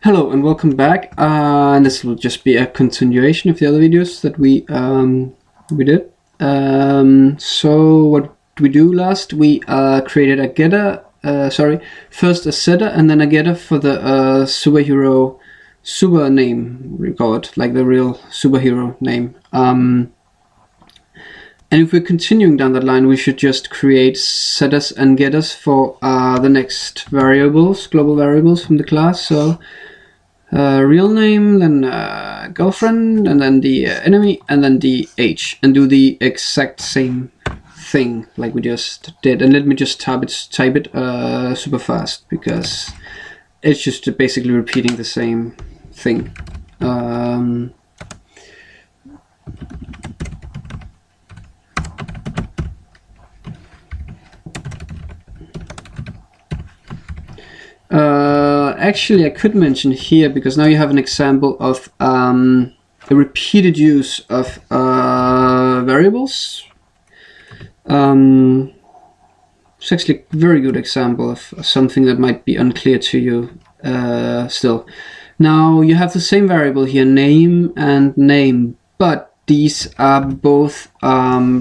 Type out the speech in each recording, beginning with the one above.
Hello and welcome back. And this will just be a continuation of the other videos that we did. So what we do last, we created a getter. First a setter and then a getter for the superhero super name. We call it like the real superhero name. And if we're continuing down that line, we should just create setters and getters for the next variables, global variables from the class. So real name, then girlfriend, and then the enemy, and then the age, and do the exact same thing like we just did. And let me just type it super fast, because it's just basically repeating the same thing. Actually, I could mention here, because now you have an example of a repeated use of variables. It's actually a very good example of something that might be unclear to you still. Now you have the same variable here, name and name, but these are both what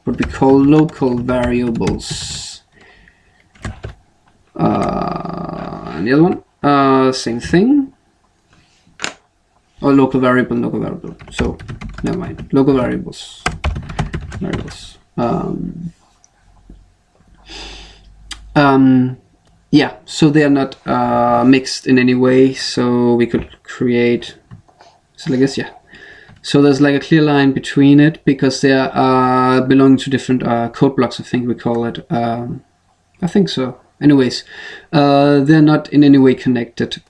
we call local variables. And the other one, same thing. Or local variable. So never mind. Local variables. Yeah. So they are not mixed in any way. So we could create. So like this, yeah. So there's like a clear line between it, because they are belong to different code blocks. I think we call it. I think so. Anyways, they're not in any way connected.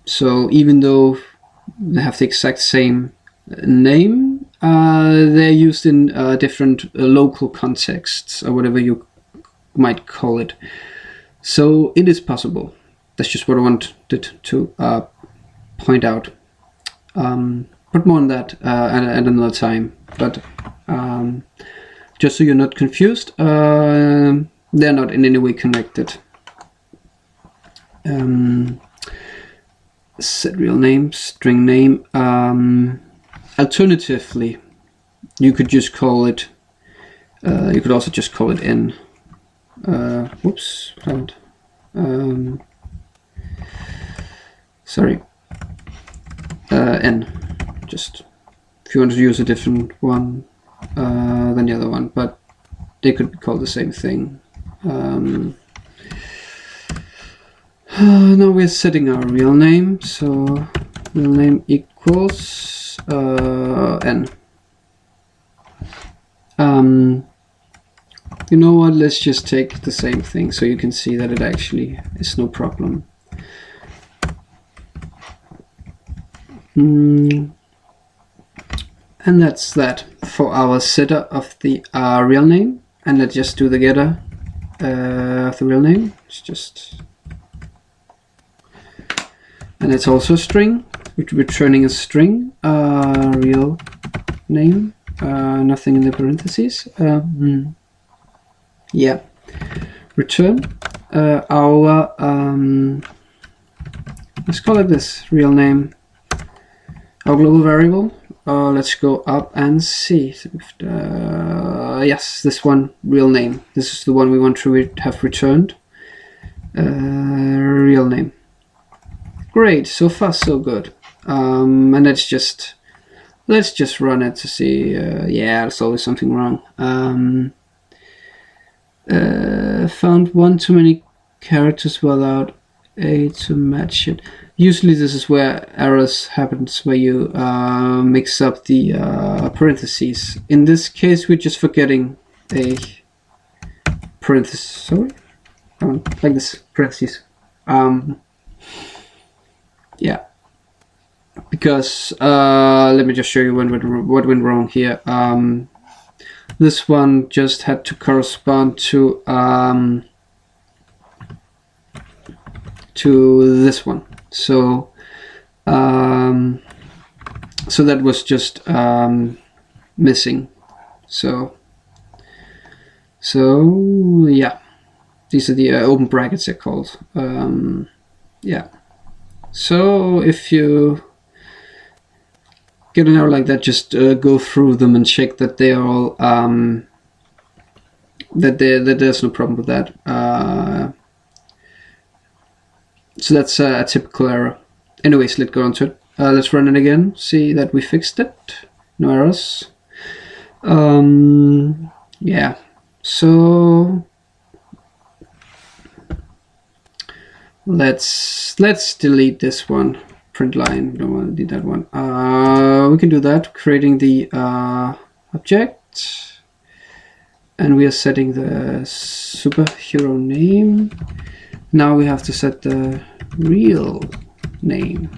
So even though they have the exact same name, they're used in different local contexts, or whatever you might call it. So it is possible. That's just what I wanted to point out. But more on that at another time. But just so you're not confused, they're not in any way connected. Set real name, string name. Alternatively, you could just call it. You could also just call it n. Whoops. Sorry. N. Just if you want to use a different one than the other one, but they could be called the same thing. Now we're setting our real name, so real name equals n. You know what, let's just take the same thing so you can see that it actually is no problem. And that's that for our setter of the real name. And let's just do the getter of the real name. It's just, and it's also a string, which we're returning a string, real name, nothing in the parentheses. Yeah, return our let's call it this real name, our global variable. Let's go up and see. Yes, this one, real name. This is the one we want to have returned. Real name. Great, so far so good. And let's just run it to see. Yeah, there's always something wrong. Found one too many characters without a to match it. Usually this is where errors happens, where you mix up the parentheses. In this case, we're just forgetting a parenthesis. Sorry, like this, parentheses. Yeah, because let me just show you what went wrong here. This one just had to correspond to this one. So so that was just missing. So yeah, these are the open brackets they're called. Yeah. So if you get an error like that, just go through them and check that they are all that there's no problem with that. So that's a typical error. Anyways, let's go on to it. Let's run it again. See that we fixed it. No errors. Yeah. So let's delete this one. Print line. Don't want to delete that one. We can do that. Creating the object, and we are setting the superhero name. Now we have to set the real name.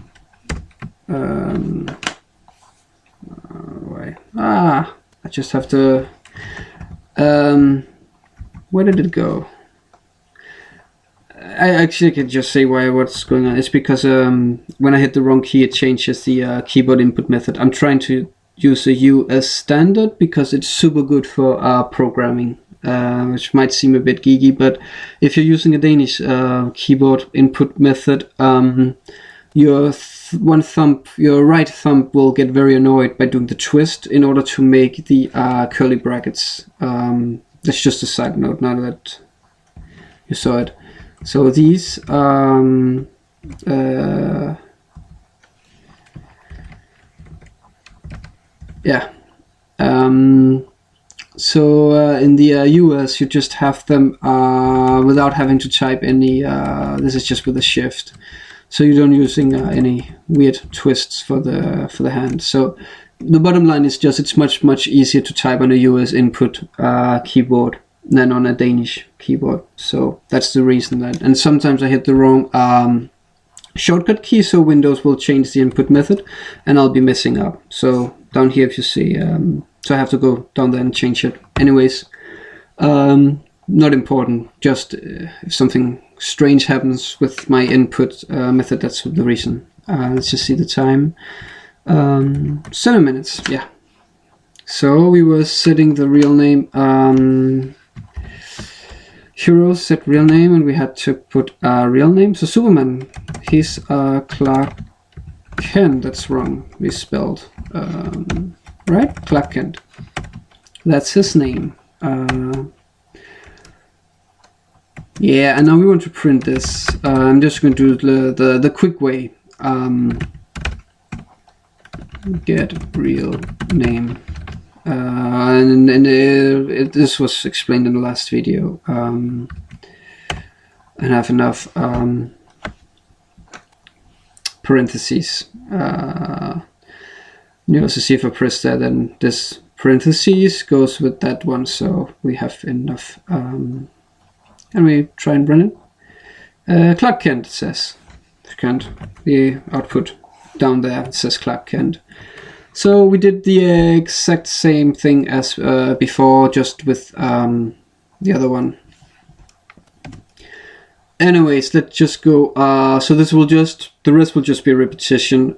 I just have to. Where did it go? I actually can just say what's going on. It's because when I hit the wrong key, it changes the keyboard input method. I'm trying to use a US standard because it's super good for programming, which might seem a bit geeky, but if you're using a Danish keyboard input method, your right thumb will get very annoyed by doing the twist in order to make the curly brackets. That's just a side note, now that you saw it. So these yeah. So in the US, you just have them without having to type any. This is just with a shift, so you don't using any weird twists for the hand. So the bottom line is just it's much easier to type on a US input keyboard than on a Danish keyboard. So that's the reason that. And sometimes I hit the wrong shortcut key, so Windows will change the input method, and I'll be messing up. So down here, if you see, so I have to go down there and change it. Anyways, not important. Just if something strange happens with my input method, that's the reason. Let's just see the time. 7 minutes. Yeah. So we were setting the real name. Hero set real name, and we had to put a real name. So Superman, he's Clark Kent. That's wrong, misspelled. Right? Clark Kent. That's his name. Yeah, and now we want to print this. I'm just going to do the quick way. Get real name. This was explained in the last video, and have enough parentheses. You also see if I press that, then this parentheses goes with that one, so we have enough. And we try and run it. Clark Kent, it says. The output down there, it says Clark Kent. So we did the exact same thing as before, just with the other one. Anyways, let's just go. So this will the rest will just be a repetition.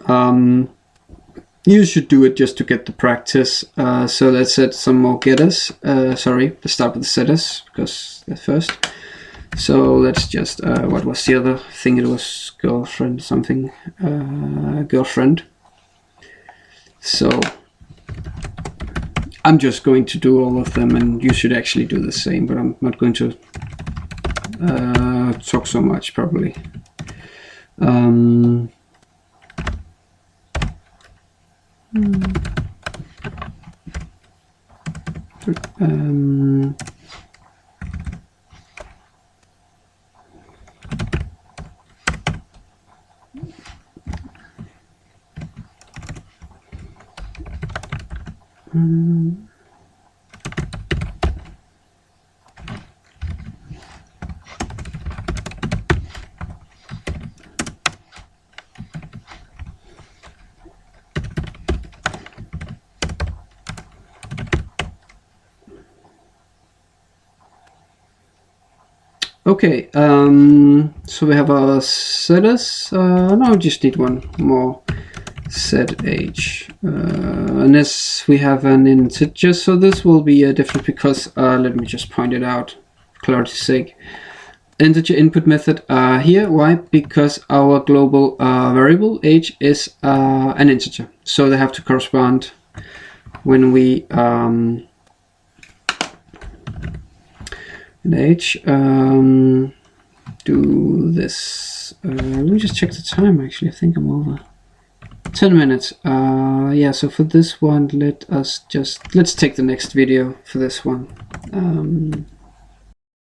You should do it just to get the practice. So let's set some more getters. Sorry, let's start with the setters because they're first. So let's just, what was the other thing? It was girlfriend something. Girlfriend. So I'm just going to do all of them, and you should actually do the same, but I'm not going to talk so much probably. Okay, so we have our setters. No, we just need one more. Set age. Unless we have an integer, so this will be different because let me just point it out for clarity's sake. integer input method here. Why? Because our global variable age is an integer, so they have to correspond when we in age do this. Let me just check the time. Actually, I think I'm over 10 minutes. Yeah, so for this one, let's take the next video for this one.